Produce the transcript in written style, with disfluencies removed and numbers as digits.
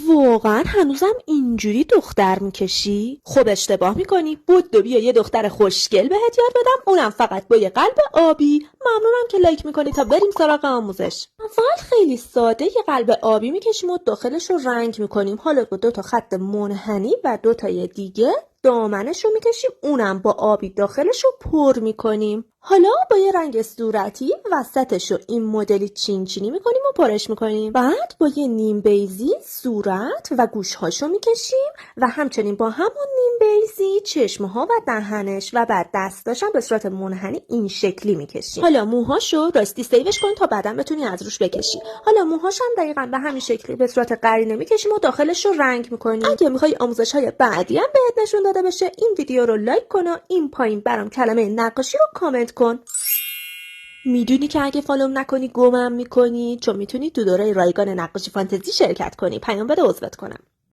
واقعا هنوزم اینجوری دختر میکشی؟ خب اشتباه میکنی. بدو بیا یه دختر خوشگل بهت یاد بدم، اونم فقط با یه قلب آبی. ممنونم که لایک میکنی تا بریم سراغ آموزش. اول خیلی ساده یه قلب آبی میکشیم و داخلش رو رنگ میکنیم. حالا با 2 تا خط منحنی و 2 تای دیگه دامنش رو میکشیم، اونم با آبی داخلش رو پر میکنیم. حالا با یه رنگ صورتی وسطش رو این مدلی چینچینی میکنیم و پرش میکنیم. بعد با یه نیم بیزی صورت و گوشهاشو میکشیم و همچنین با همون نیم بیزی چشمها و دهنش و بعد دستاشم به صورت منحنی این شکلی میکشیم. حالا موهاشو راستی سیوش کن تا بعداً بتونی از روش بکشی. حالا موهاشم دقیقاً به همین شکلی به صورت قرینه میکشیم و داخلش رو رنگ میکنیم. اگه میخوای آموزش‌های بعدی هم بهت نشون داده بشه، این ویدیو رو لایک کن و این پایین برام کلمه نقاشی رو کامنت کن. میدونی که اگه فالوم نکنی گمم میکنی، چون میتونی تو دوره رایگان نقاشی فانتزی شرکت کنی. پیام بده عضوت کنم.